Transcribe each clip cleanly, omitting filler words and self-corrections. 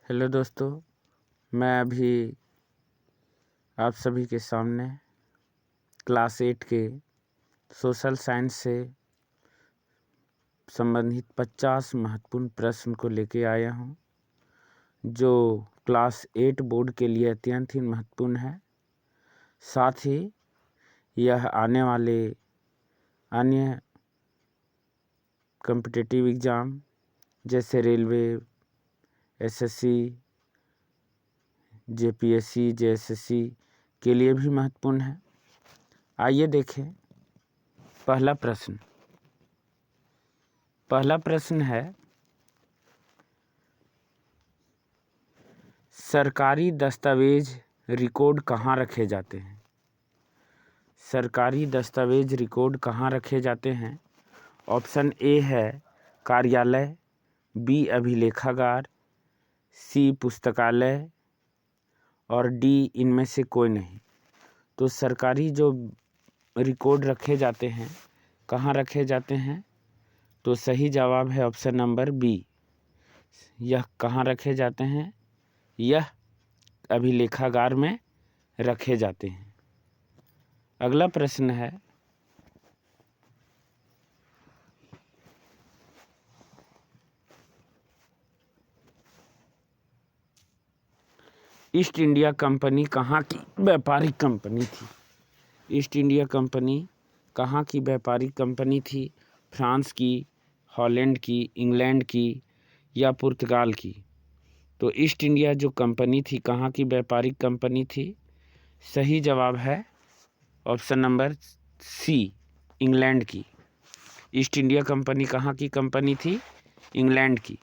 Hello दोस्तों, मैं अभी आप सभी के सामने क्लास 8 के सोशल साइंस से संबंधित 50 महत्वपूर्ण प्रश्न को लेके आया हूं, जो क्लास 8 बोर्ड के लिए अत्यंत ही महत्वपूर्ण है। साथ ही यह आने वाले अन्य कॉम्पिटिटिव एग्ज़ाम जैसे रेलवे, एसएससी, जेपीएससी, जेएसएससी के लिए भी महत्वपूर्ण है। आइए देखें पहला प्रश्न है, सरकारी दस्तावेज रिकॉर्ड कहाँ रखे जाते हैं? सरकारी दस्तावेज रिकॉर्ड कहाँ रखे जाते हैं? ऑप्शन ए है कार्यालय, बी अभिलेखागार, सी पुस्तकालय और डी इनमें से कोई नहीं। तो सरकारी जो रिकॉर्ड रखे जाते हैं कहाँ रखे जाते हैं? तो सही जवाब है ऑप्शन नंबर बी। यह कहाँ रखे जाते हैं? यह अभिलेखागार में रखे जाते हैं। अगला प्रश्न है, ईस्ट इंडिया कंपनी कहाँ की व्यापारिक कंपनी थी? ईस्ट इंडिया कंपनी कहाँ की व्यापारिक कंपनी थी? फ्रांस की, हॉलैंड की, इंग्लैंड की या पुर्तगाल की? तो ईस्ट इंडिया जो कंपनी थी कहाँ की व्यापारिक कंपनी थी? सही जवाब है ऑप्शन नंबर सी, इंग्लैंड की। ईस्ट इंडिया कंपनी कहाँ की कंपनी थी? इंग्लैंड की।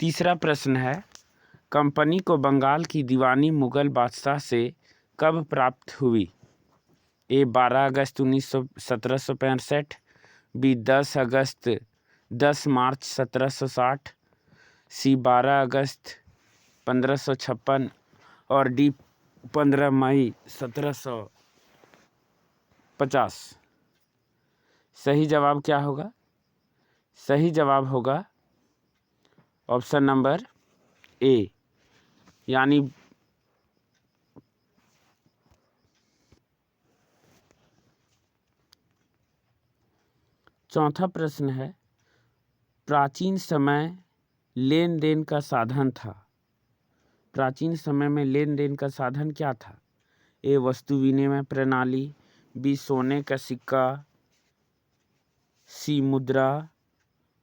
तीसरा प्रश्न है, कंपनी को बंगाल की दीवानी मुगल बादशाह से कब प्राप्त हुई? ए 12 अगस्त 1765, बी 10 मार्च 1760, सी 12 अगस्त 1556 और डी 15 मई 1750। सही जवाब क्या होगा? सही जवाब होगा ऑप्शन नंबर ए, यानी चौथा प्रश्न है, प्राचीन समय लेन देन का साधन था। प्राचीन समय में लेन देन का साधन क्या था? ए वस्तु विनिमय प्रणाली, बी सोने का सिक्का, सी मुद्रा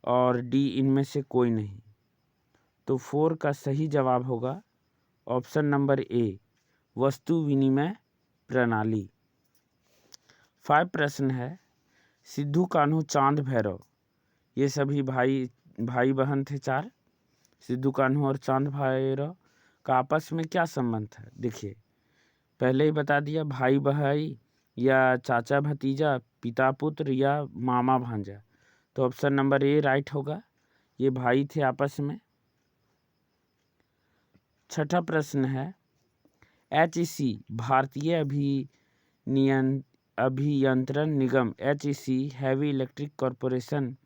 और डी इनमें से कोई नहीं। तो 4 का सही जवाब होगा ऑप्शन नंबर ए, वस्तु विनिमय प्रणाली। 5 प्रश्न है, सिद्धू कान्हू चांद भैरव ये सभी भाई बहन थे 4। सिद्धू कान्हू और चांद भैरव का आपस में क्या संबंध था? देखिए, पहले ही बता दिया, भाई भाई या चाचा भतीजा, पिता पुत्र या मामा भांजा। तो ऑप्शन नंबर ए राइट होगा, ये भाई थे आपस में। छठा प्रश्न है, HEC भारतीय अभियंत्रण निगम HEC हैवी इलेक्ट्रिक कॉरपोरेशन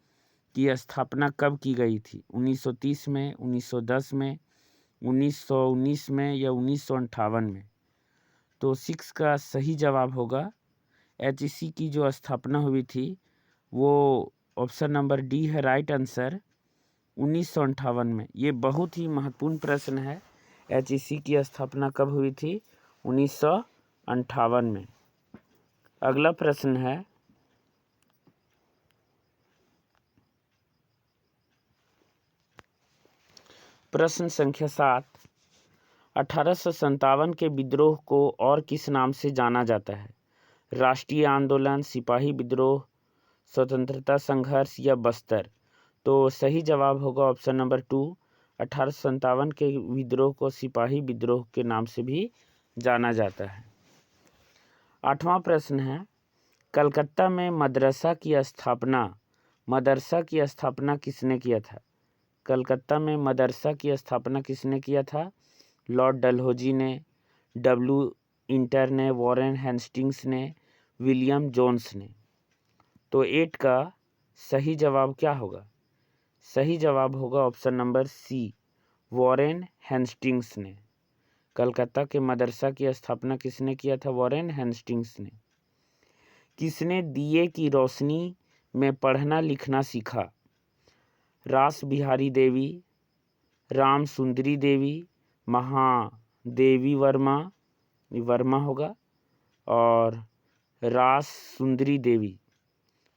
की स्थापना कब की गई थी? 1930 में, 1910 में, 1919 में या 1958 में? तो 6 का सही जवाब होगा, HEC की जो स्थापना हुई थी वो ऑप्शन नंबर डी है राइट आंसर, 1958 में। ये बहुत ही महत्वपूर्ण प्रश्न है, HEC की स्थापना कब हुई थी? 1958 में। अगला प्रश्न है, प्रश्न संख्या 7, 1857 के विद्रोह को और किस नाम से जाना जाता है? राष्ट्रीय आंदोलन, सिपाही विद्रोह, स्वतंत्रता संघर्ष या बस्तर? तो सही जवाब होगा ऑप्शन नंबर 2, 1857 के विद्रोह को सिपाही विद्रोह के नाम से भी जाना जाता है। 8वां प्रश्न है, कलकत्ता में मदरसा की स्थापना किसने किया था? कलकत्ता में मदरसा की स्थापना किसने किया था? लॉर्ड डलहौजी ने, डब्ल्यू इंटर ने, वॉरेन हेस्टिंग्स ने, विलियम जोन्स ने? तो 8 का सही जवाब क्या होगा? सही जवाब होगा option number C, Warren Hastings ने। कलकत्ता के मदरसा की स्थापना किसने किया था? वॉरेन हेस्टिंग्स ने। किसने दिए की रोशनी में पढ़ना लिखना सीखा? रास बिहारी देवी, राम सुंदरी देवी, महादेवी वर्मा, वर्मा होगा, और रास सुंदरी देवी।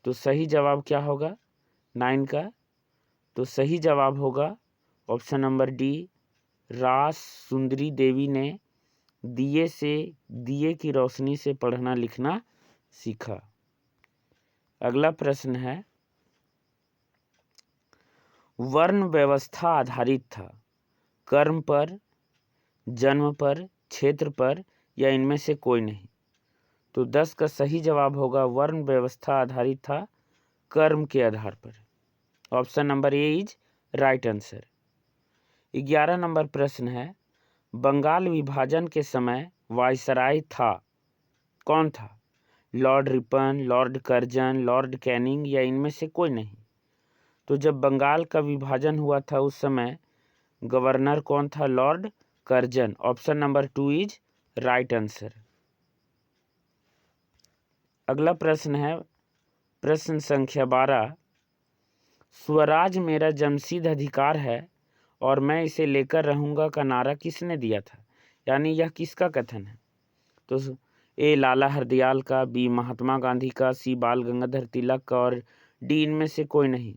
तो सही जवाब क्या होगा 9 का? तो सही जवाब होगा ऑप्शन नंबर डी, रास सुंदरी देवी ने दिए की रोशनी से पढ़ना लिखना सीखा। अगला प्रश्न है, वर्ण व्यवस्था आधारित था कर्म पर, जन्म पर, क्षेत्र पर, या इनमें से कोई नहीं? तो 10 का सही जवाब होगा वर्ण व्यवस्था आधारित था कर्म के आधार पर। Option number A is right answer. 11 number प्रश्न है, बंगाल विभाजन के समय वायसराय था कौन था? Lord Ripon, Lord Curzon, Lord Canning, या इनमें से कोई नहीं? तो जब बंगाल का विभाजन हुआ था उस समय गवर्नर कौन था? Lord Curzon. Option number 2 is right answer. अगला प्रश्न है प्रश्न संख्या 12, स्वराज मेरा जन्मसिद्ध अधिकार है और मैं इसे लेकर रहूंगा का नारा किसने दिया था? यानी यह किसका कथन है? तो ए लाला हरदयाल का, बी महात्मा गांधी का, सी बाल गंगाधर तिलक का, और डी इनमें से कोई नहीं?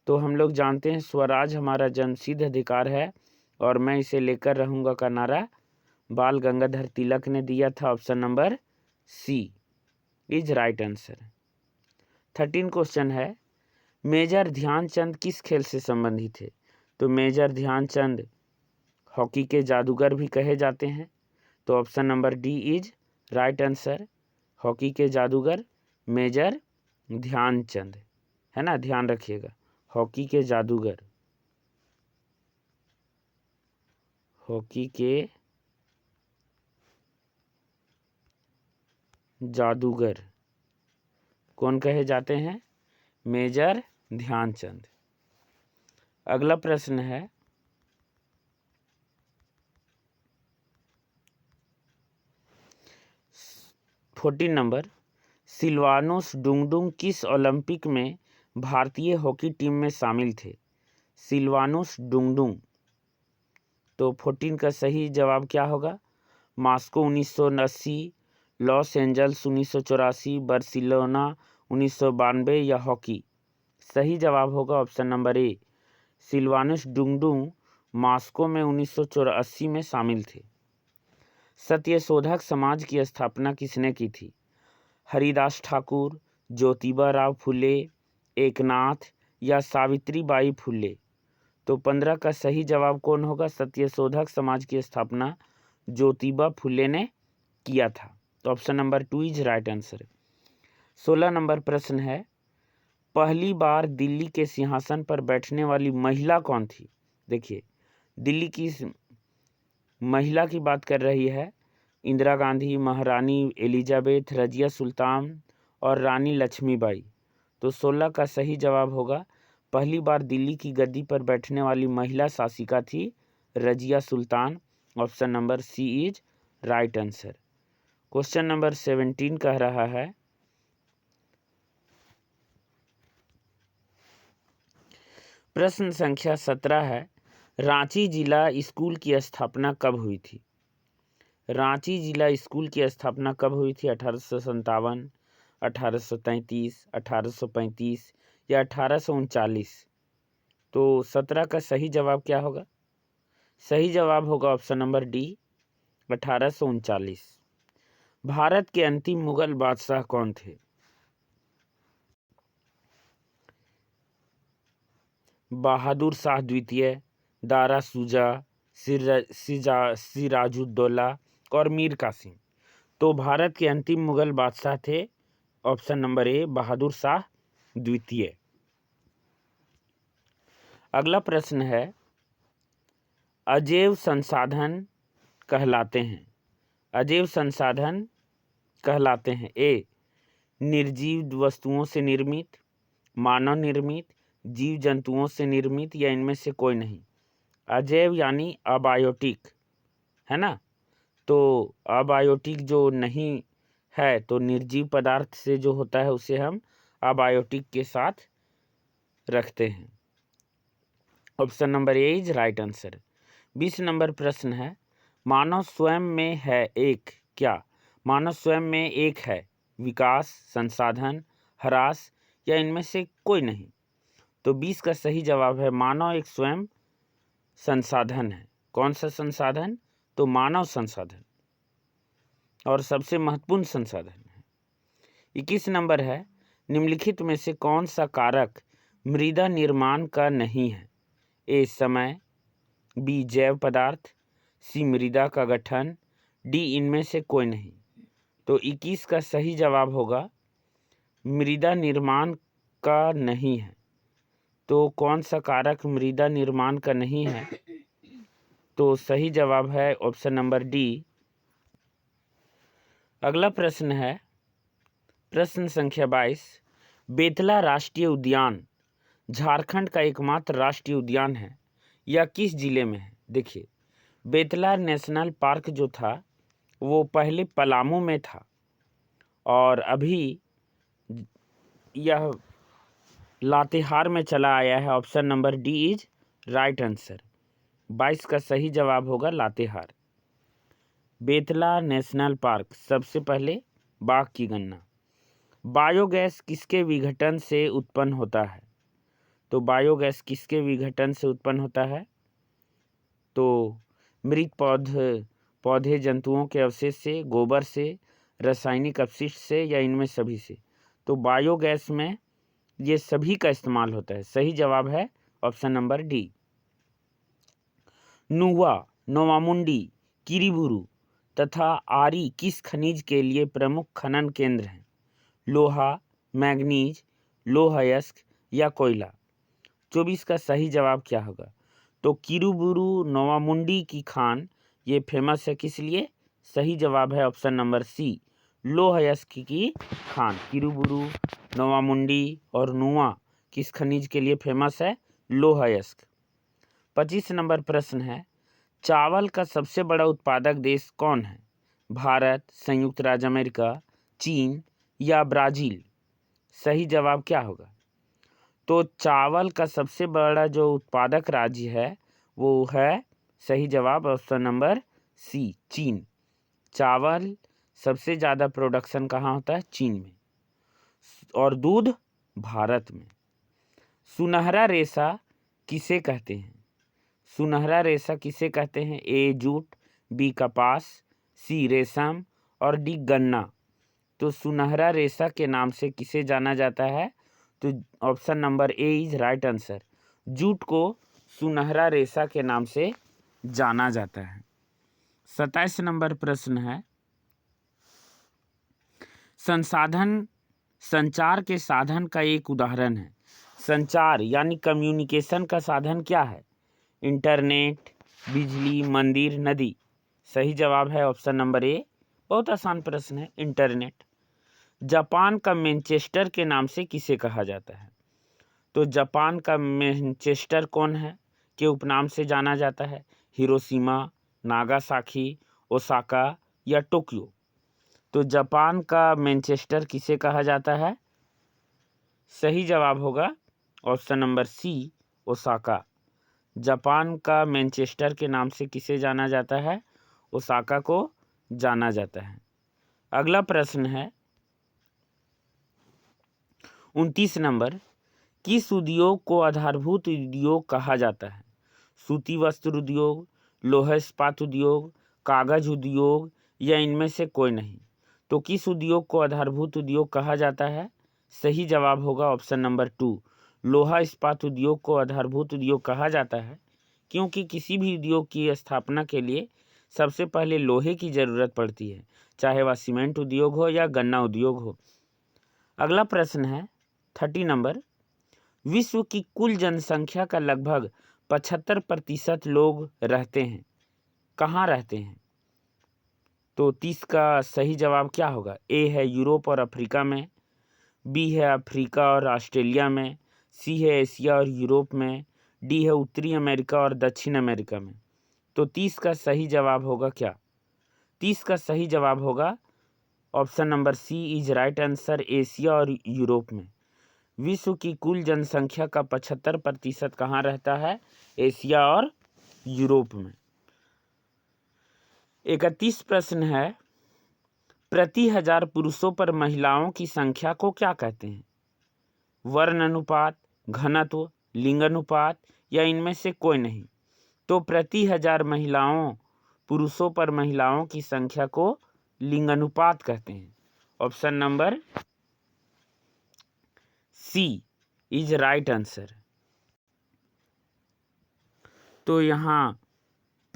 तो हम लोग जानते हैं स्वराज हमारा जन्मसिद्ध अधिकार है और मैं इसे लेकर रहूंगा का नारा बाल गंगाधर तिलक ने दिया था। Option number C is right answer. 13 question है, मेजर ध्यानचंद किस खेल से संबंधित थे? तो मेजर ध्यानचंद हॉकी के जादूगर भी कहे जाते हैं। तो option number D is right answer. Hockey के जादूगर मेजर ध्यानचंद, है ना, ध्यान रखिएगा, हॉकी के जादूगर, हॉकी के जादूगर कौन कहे जाते हैं? मेजर ध्यानचंद। अगला प्रश्न है, फोर्टीन नंबर, सिल्वानोस डुंगडुंग किस ओलंपिक में भारतीय हॉकी टीम में शामिल थे? सिल्वानोस डुंगडुंग। तो 14 का सही जवाब क्या होगा? मॉस्को 1980, लॉस एंजल्स 1984, बार्सिलोना 1992, या हॉकी? सही जवाब होगा option number A, Sylvanus Dungdung Moscow में 1984 में शामिल थे। सत्यशोधक समाज की स्थापना किसने की थी? हरिदास ठाकुर, ज्योतिबा राव फुले, एकनाथ, या सावित्रीबाई फुले? तो 15 का सही जवाब कौन होगा? सत्यशोधक समाज की स्थापना ज्योतिबा फुले ने किया था। तो option number 2 is right answer. 16 number प्रश्न है, पहली बार दिल्ली के सिंहासन पर बैठने वाली महिला कौन थी? देखिए, दिल्ली की महिला की बात कर रही है, इंदिरा गांधी, महारानी एलिजाबेथ, रजिया सुल्तान, और रानी लक्ष्मीबाई। तो 16 का सही जवाब होगा पहली बार दिल्ली की गद्दी पर बैठने वाली महिला शासिका थी Razia Sultan. Option number C is right answer. Question number 17 कह रहा है, प्रश्न संख्या 17 है, रांची जिला स्कूल की स्थापना कब हुई थी? रांची जिला स्कूल की स्थापना कब हुई थी? 1857, 1833, 1835, या 1839? तो 17 का सही जवाब क्या होगा? सही जवाब होगा ऑप्शन नंबर डी, 1839। भारत के अंतिम मुगल बादशाह कौन थे? बहादुर शाह द्वितीय, दारा शुजा, सिराजुद्दौला, और मीर कासिम? तो भारत के अंतिम मुगल बादशाह थे ऑप्शन नंबर ए, बहादुर शाह द्वितीय। अगला प्रश्न है, अजैव संसाधन कहलाते हैं, अजैव संसाधन कहलाते हैं ए, निर्जीव वस्तुओं से निर्मित, मानव निर्मित, जीव जंतुओं से निर्मित, या इनमें से कोई नहीं? अजैव यानी अबायोटिक, है ना। तो अबायोटिक जो नहीं है तो निर्जीव पदार्थ से जो होता है उसे हम अबायोटिक के साथ रखते हैं। Option number A is right answer. 20 number प्रश्न है, मानव स्वयं में है एक क्या? मानव स्वयं में एक है विकास, संसाधन, ह्रास या इनमें से कोई नहीं। तो 20 का सही जवाब है मानव एक स्वयं संसाधन है। कौन सा संसाधन? तो मानव संसाधन, और सबसे महत्वपूर्ण संसाधन है। 21 नंबर है, निम्नलिखित में से कौन सा कारक मृदा निर्माण का नहीं है? ए समय, बी जैव पदार्थ, सी मृदा का गठन, डी इनमें से कोई नहीं। तो 21 का सही जवाब होगा मृदा निर्माण का नहीं है। तो कौन सा कारक मृदा निर्माण का नहीं है? तो सही जवाब है ऑप्शन नंबर डी। अगला प्रश्न है प्रश्न संख्या 22, बेतला राष्ट्रीय उद्यान झारखंड का एकमात्र राष्ट्रीय उद्यान है, यह किस जिले में है? देखिए, बेतला नेशनल पार्क जो था वो पहले पलामू में था और अभी यह लातेहार में चला आया है। Option number D is right answer. 22 का सही जवाब होगा लातेहार। बेतला नेशनल पार्क, सबसे पहले बाघ की गणना। बायोगैस किसके विघटन से उत्पन्न होता है? तो बायोगैस किसके विघटन से उत्पन्न होता है? तो मृत पौधे जंतुओं के अवशेष से, गोबर से, रासायनिक अपशिष्ट से या इनमें सभी से। तो बायोगैस में ये सभी का इस्तेमाल होता है। सही जवाब है ऑप्शन नंबर डी। नुवा, नोवामुंडी, किरीबुरु तथा आरी किस खनिज के लिए प्रमुख खनन केंद्र हैं? लोहा, मैग्नीज, लौह अयस्क या कोयला। 24 का सही जवाब क्या होगा? तो किरीबुरु नोवामुंडी की खान ये फेमस है किस लिए? सही जवाब है ऑप्शन नंबर सी, लौह अयस्क की खान। किरीबुरु, नोवामुंडी और नुआ किस खनिज के लिए फेमस है? लौह अयस्क। 25 नंबर प्रश्न है, चावल का सबसे बड़ा उत्पादक देश कौन है? भारत, संयुक्त राज्य अमेरिका, चीन या ब्राज़ील। सही जवाब क्या होगा? तो चावल का सबसे बड़ा जो उत्पादक राज्य है वो है, सही जवाब ऑप्शन नंबर सी, चीन। चावल सबसे ज़्यादा प्रोडक्शन कहाँ होता है? चीन में। और दूध भारत में। सुनहरा रेशा किसे कहते हैं? सुनहरा रेशा किसे कहते हैं? ए जूट, बी कपास, सी रेशम और डी गन्ना। तो सुनहरा रेशा के नाम से किसे जाना जाता है? तो option number A is right answer. Jute को सुनहरा रेशा के नाम से जाना जाता है। 27 नंबर प्रश्न है, संसाधन संचार के साधन का एक उदाहरण है। संचार यानी कम्युनिकेशन का साधन क्या है? इंटरनेट, बिजली, मंदिर, नदी। सही जवाब है ऑप्शन नंबर ए। बहुत आसान प्रश्न है, इंटरनेट। जापान का मैनचेस्टर के नाम से किसे कहा जाता है? तो जापान का मैनचेस्टर कौन है के उपनाम से जाना जाता है? हिरोशिमा, नागासाकी, ओसाका या टोक्यो। तो जापान का मैनचेस्टर किसे कहा जाता है? सही जवाब होगा option number C, Osaka. Japan का मैनचेस्टर के नाम से किसे जाना जाता है? ओसाका को जाना जाता है। अगला प्रश्न है 29 नंबर, किस उद्योग को आधारभूत उद्योग कहा जाता है? सूती वस्त्र उद्योग, लौह इस्पात उद्योग, कागज उद्योग या इनमें से कोई नहीं। तो किस उद्योग को आधारभूत उद्योग कहा जाता है? सही जवाब होगा ऑप्शन नंबर 2, लोहा इस्पात उद्योग को आधारभूत उद्योग कहा जाता है क्योंकि किसी भी उद्योग की स्थापना के लिए सबसे पहले लोहे की ज़रूरत पड़ती है, चाहे वह सीमेंट उद्योग हो या गन्ना उद्योग हो। अगला प्रश्न है 30 नंबर, विश्व की कुल जनसंख्या का लगभग 75% लोग रहते हैं, कहाँ रहते हैं? तो 30 का सही जवाब क्या होगा? ए है यूरोप और अफ्रीका में, बी है अफ्रीका और ऑस्ट्रेलिया में, सी है एशिया और यूरोप में, डी है उत्तरी अमेरिका और दक्षिण अमेरिका में। तो 30 का सही जवाब होगा क्या? 30 का सही जवाब होगा option number C is right answer, Asia और यूरोप में। विश्व की कुल जनसंख्या का 75% कहाँ रहता है? एशिया और यूरोप में। 31 प्रश्न है, प्रति 1000 पुरुषों पर महिलाओं की संख्या को क्या कहते हैं? वर्ण अनुपात, घनत्व, लिंग अनुपात या इनमें से कोई नहीं। तो प्रति 1000 पुरुषों पर महिलाओं की संख्या को लिंग अनुपात कहते हैं। Option number C is right answer. तो यहाँ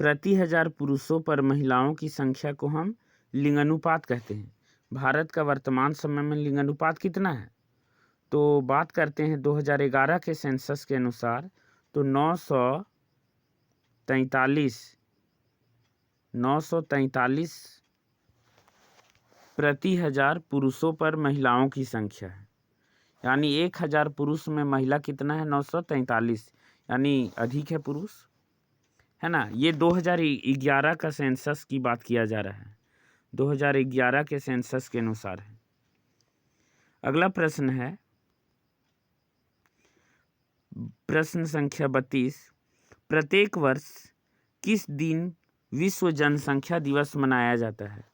प्रति 1000 पुरुषों पर महिलाओं की संख्या को हम लिंगानुपात कहते हैं। भारत का वर्तमान समय में लिंगानुपात कितना है? तो बात करते हैं 2011 के सेंसस के अनुसार, तो 943 प्रति 1000 पुरुषों पर महिलाओं की संख्या है। यानी 1000 पुरुष में महिला कितना है? 943, यानी अधिक है पुरुष, है ना। ये 2011 का सेंसस की बात किया जा रहा है, 2011 के सेंसस के अनुसार है। अगला प्रश्न है प्रश्न संख्या 32, प्रत्येक वर्ष किस दिन विश्व जनसंख्या दिवस मनाया जाता है?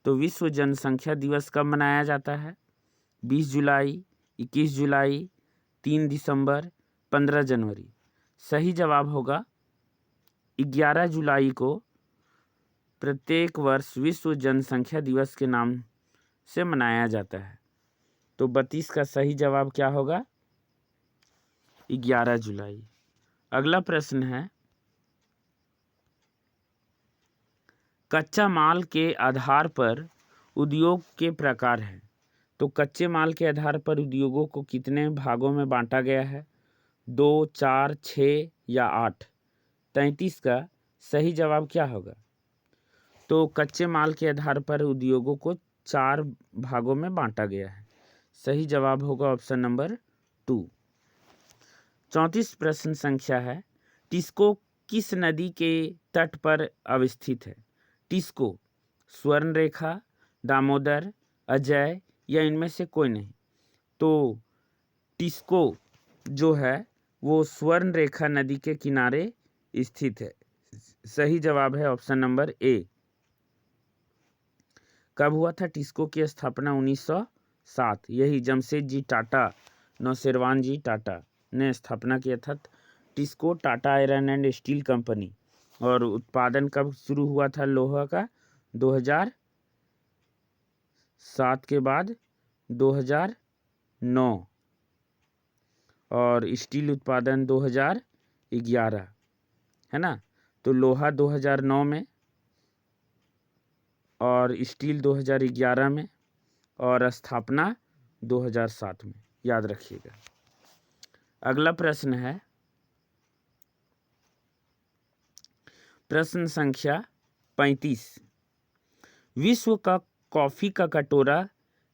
तो विश्व जनसंख्या दिवस कब मनाया जाता है? 20 जुलाई, 21 जुलाई, 3 दिसंबर, 15 जनवरी। सही जवाब होगा 11 जुलाई को प्रत्येक वर्ष विश्व जनसंख्या दिवस के नाम से मनाया जाता है। तो 32 का सही जवाब क्या होगा? 11 जुलाई। अगला प्रश्न है, कच्चा माल के आधार पर उद्योग के प्रकार हैं। तो कच्चे माल के आधार पर उद्योगों को कितने भागों में बांटा गया है? 2, 4, 6 या 8? 33 का सही जवाब क्या होगा? तो कच्चे माल के आधार पर उद्योगों को 4 भागों में बांटा गया है। सही जवाब होगा ऑप्शन नंबर 2। 34 प्रश्न संख्या है, टिस्को किस नदी के तट पर अवस्थित है? टिस्को, स्वर्णरेखा, दामोदर, अजय या इनमें से कोई नहीं। तो टिस्को जो है वो स्वर्णरेखा नदी के किनारे स्थित है। सही जवाब है ऑप्शन नंबर ए। कब हुआ था टिस्को की स्थापना? 1907। यही जमशेदजी टाटा, नौशेरवान जी टाटा ने स्थापना किया था TISCO, Tata iron and steel company. और उत्पादन कब शुरू हुआ था लोहा का? 2007 के बाद 2009, और स्टील उत्पादन 2011, है ना। तो लोहा 2009 में और स्टील 2011 में और स्थापना 2007 में, याद रखिएगा। अगला प्रश्न है प्रश्न संख्या 35, विश्व का कॉफ़ी का कटोरा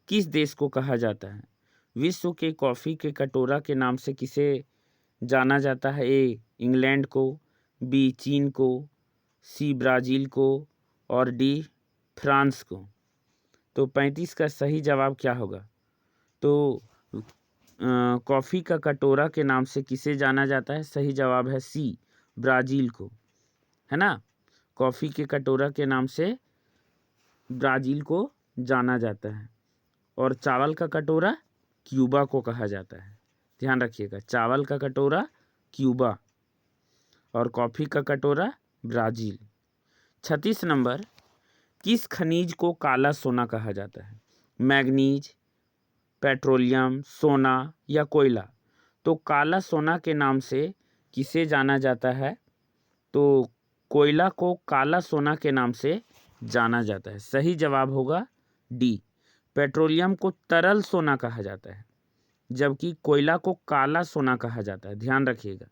किस देश को कहा जाता है? विश्व के कॉफ़ी के कटोरा के नाम से किसे जाना जाता है? ए इंग्लैंड को, बी चीन को, सी ब्राज़ील को और डी फ्रांस को। तो 35 का सही जवाब क्या होगा? तो कॉफ़ी का कटोरा के नाम से किसे जाना जाता है? सही जवाब है सी ब्राज़ील को, है ना। कॉफ़ी के कटोरा के नाम से ब्राज़ील को जाना जाता है। और चावल का कटोरा क्यूबा को कहा जाता है, ध्यान रखिएगा। चावल का कटोरा क्यूबा और कॉफ़ी का कटोरा ब्राज़ील। 36 नंबर, किस खनिज को काला सोना कहा जाता है? मैग्नीज, पेट्रोलियम, सोना या कोयला? तो काला सोना के नाम से किसे जाना जाता है? तो कोयला को काला सोना के नाम से जाना जाता है। सही जवाब होगा डी। पेट्रोलियम को तरल सोना कहा जाता है, जबकि कोयला को काला सोना कहा जाता है, ध्यान रखिएगा।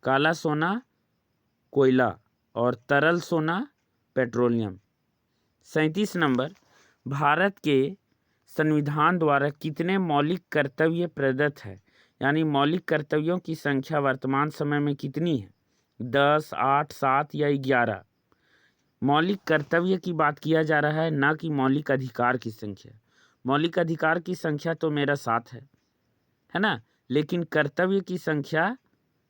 काला सोना कोयला और तरल सोना पेट्रोलियम। 37 नंबर, भारत के संविधान द्वारा कितने मौलिक कर्तव्य प्रदत्त है? यानी मौलिक कर्तव्यों की संख्या वर्तमान समय में कितनी है? 10, 8, 7 या 11? मौलिक कर्तव्य की बात किया जा रहा है, ना कि मौलिक अधिकार की संख्या। मौलिक अधिकार की संख्या तो मेरा 7 है ना, लेकिन कर्तव्य की संख्या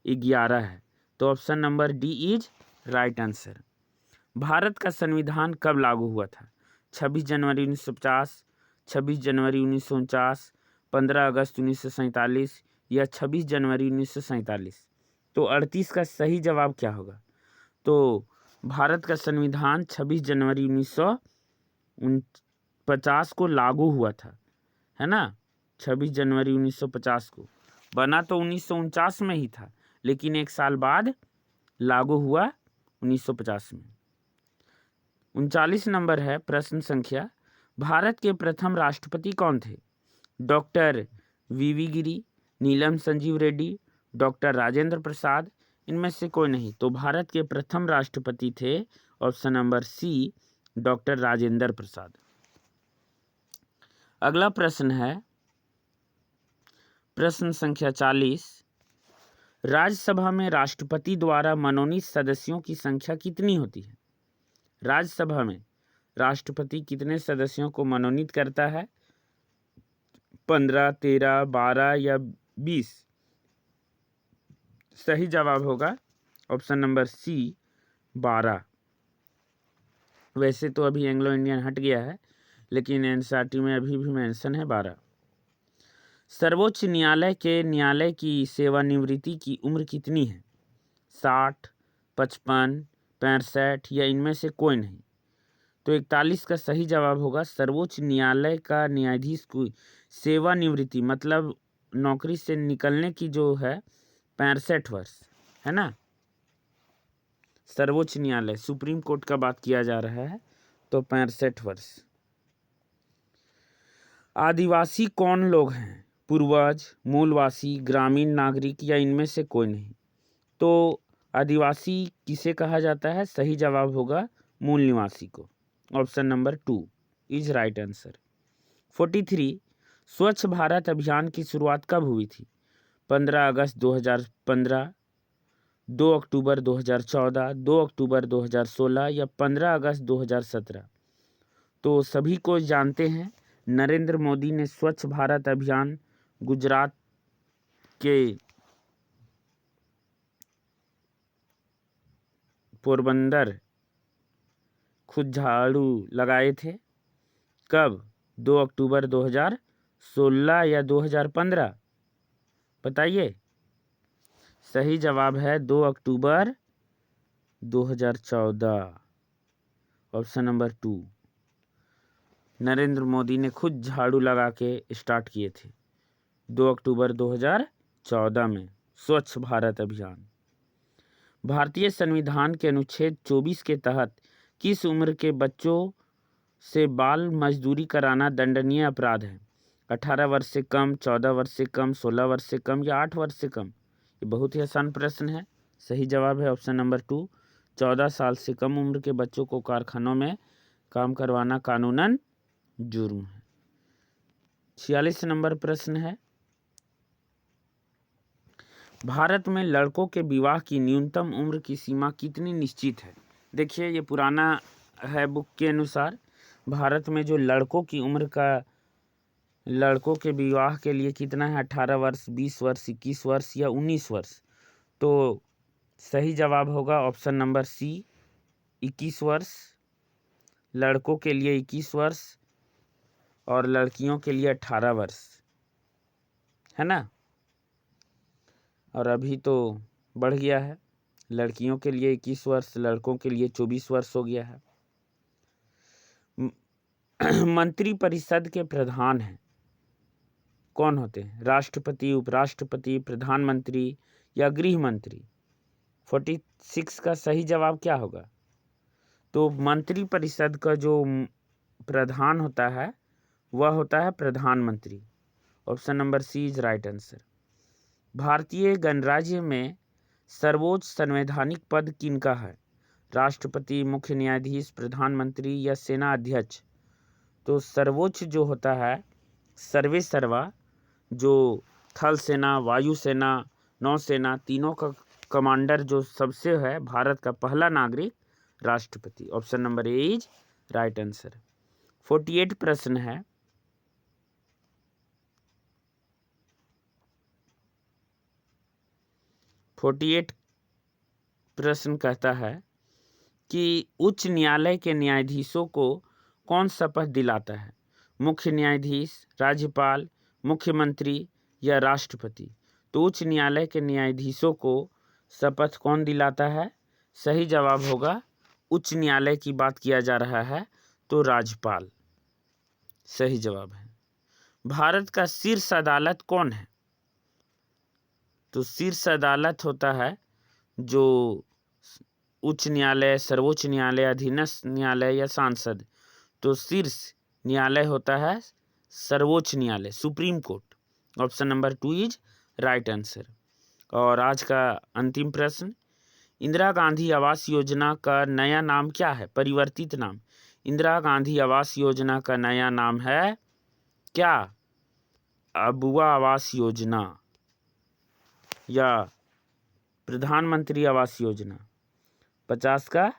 11 है। तो option number D is right answer. Bharat का संविधान कब लागू हुआ था? 26 जनवरी 1950, 26 जनवरी 1949, 15 अगस्त 1947 या 26 जनवरी 1947? तो 38 का सही जवाब क्या होगा? तो भारत का संविधान 26 जनवरी 1950 को लागू हुआ था, है ना। 26 जनवरी 1950 को बना तो 1949 में ही था, लेकिन एक साल बाद लागू हुआ 1950 में। 39 नंबर है प्रश्न संख्या, भारत के प्रथम राष्ट्रपति कौन थे? डॉक्टर वीवी गिरी, नीलम संजीव रेड्डी, डॉक्टर राजेंद्र प्रसाद, इनमें से कोई नहीं। तो भारत के प्रथम राष्ट्रपति थे option number C, doctor Rajendra Prasad. अगला प्रश्न है प्रश्न संख्या 40, राज्यसभा में राष्ट्रपति द्वारा मनोनीत सदस्यों की संख्या कितनी होती है? राज्यसभा में राष्ट्रपति कितने सदस्यों को मनोनीत करता है? 15, 13, 12 या 20? सही जवाब होगा ऑप्शन नंबर सी, 12। वैसे तो अभी एंग्लो इंडियन हट गया है, लेकिन एनसीईआरटी में अभी भी मेंशन है 12। सर्वोच्च न्यायालय के न्यायालय की सेवानिवृत्ति की उम्र कितनी है? 60, 55, 65 या इनमें से कोई नहीं? तो 41 का सही जवाब होगा सर्वोच्च न्यायालय का न्यायाधीश की सेवानिवृत्ति मतलब नौकरी से निकलने की जो है 65 वर्ष, है ना। सर्वोच्च न्यायालय सुप्रीम कोर्ट का बात किया जा रहा है, तो 65 वर्ष। आदिवासी कौन लोग हैं? पूर्वज, मूलवासी, ग्रामीण नागरिक या इनमें से कोई नहीं? तो आदिवासी किसे कहा जाता है? सही जवाब होगा मूल निवासी को। Option number 2 is right answer. 43, स्वच्छ भारत अभियान की शुरुआत कब हुई थी? 15 अगस्त 2015, 2 अक्टूबर 2014, 2 अक्टूबर 2016 या 15 अगस्त 2017? तो सभी को जानते हैं, नरेंद्र मोदी ने स्वच्छ भारत अभियान गुजरात के पोरबंदर खुद झाड़ू लगाए थे। कब? 2 अक्टूबर 2016 या 2015? बताइए। सही जवाब है 2 अक्टूबर 2014, ऑप्शन नंबर 2। नरेंद्र मोदी ने खुद झाड़ू लगा के स्टार्ट किए थे 2 अक्टूबर 2014 में स्वच्छ भारत अभियान। भारतीय संविधान के अनुच्छेद 24 के तहत किस उम्र के बच्चों से बाल मजदूरी कराना दंडनीय अपराध है? 18 वर्ष से कम, 14 वर्ष से कम, 16 वर्ष से कम या 8 वर्ष से कम? ये बहुत ही आसान प्रश्न है। सही जवाब है ऑप्शन नंबर 2, 14 साल से कम उम्र के बच्चों को कारखानों में काम करवाना कानूनन जुर्म है। 46 नंबर प्रश्न है, भारत में लड़कों के विवाह की न्यूनतम उम्र की सीमा कितनी निश्चित है? देखिए, ये पुराना है बुक के अनुसार। भारत में जो लड़कों की उम्र का लड़कों के विवाह के लिए कितना है? 18 वर्ष, 20 वर्ष, 21 वर्ष या 19 वर्ष? तो सही जवाब होगा ऑप्शन नंबर सी, 21 वर्ष। लड़कों के लिए 21 वर्ष और लड़कियों के लिए 18 वर्ष, है ना। और अभी तो बढ़ गया है, लड़कियों के लिए 21 वर्ष, लड़कों के लिए 24 वर्ष हो गया है। मंत्रिपरिषद के प्रधान हैं कौन होते हैं? राष्ट्रपति, उपराष्ट्रपति, प्रधानमंत्री या गृह मंत्री? 46 का सही जवाब क्या होगा? तो मंत्रिपरिषद का जो प्रधान होता है वह होता है प्रधानमंत्री। Option number C is right answer. भारतीय गणराज्य में सर्वोच्च संवैधानिक पद किनका है? राष्ट्रपति, मुख्य न्यायाधीश, प्रधानमंत्री या सेना अध्यक्ष? तो सर्वोच्च जो होता है सर्वे सर्वा, जो थल सेना, वायुसेना, नौसेना, तीनों का कमांडर जो सबसे है भारत का पहला नागरिक राष्ट्रपति। Option number A is right answer. 48 प्रश्न है। प्रश्न कहता है कि उच्च न्यायालय के न्यायाधीशों को कौन शपथ दिलाता है? मुख्य न्यायाधीश, राज्यपाल, मुख्यमंत्री या राष्ट्रपति? तो उच्च न्यायालय के न्यायाधीशों को शपथ कौन दिलाता है? सही जवाब होगा, उच्च न्यायालय की बात किया जा रहा है तो राज्यपाल सही जवाब है। भारत का शीर्ष अदालत कौन है? तो शीर्ष अदालत होता है जो उच्च न्यायालय, सर्वोच्च न्यायालय, अधीनस्थ न्यायालय या सांसद। तो शीर्ष न्यायालय होता है सर्वोच्च न्यायालय, supreme court. Option number 2 is right answer. और आज का अंतिम प्रश्न, इंदिरा गांधी आवास योजना का नया नाम क्या है? परिवर्तित नाम। इंदिरा गांधी आवास योजना का नया नाम है क्या? अबुआ आवास योजना या प्रधानमंत्री आवास योजना। 50 का।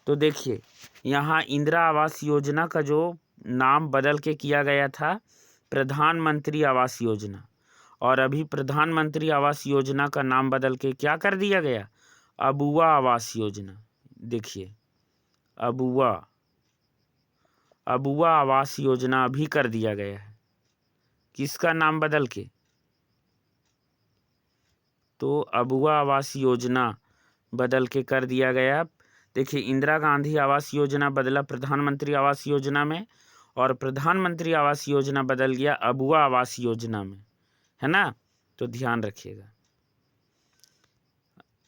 तो देखिए यहाँ इंदिरा आवास योजना का जो नाम बदल के किया गया था प्रधानमंत्री आवास योजना, और अभी प्रधानमंत्री आवास योजना का नाम बदल के क्या कर दिया गया? अबुआ आवास योजना। देखिए अबुआ आवास योजना अभी कर दिया गया है, किसका नाम बदल के? तो अबुआ आवास योजना बदल के कर दिया गया। देखिए इंदिरा गांधी आवास योजना बदला प्रधानमंत्री आवास योजना में, और प्रधानमंत्री आवास योजना बदल गया अबुआ आवास योजना में, है ना? तो ध्यान रखिएगा।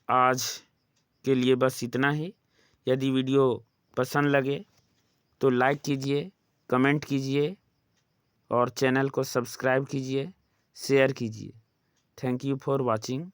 आज के लिए बस इतना ही। यदि वीडियो पसंद लगे तो लाइक कीजिए, कमेंट कीजिए और चैनल को सब्सक्राइब कीजिए, शेयर कीजिए। Thank you for watching.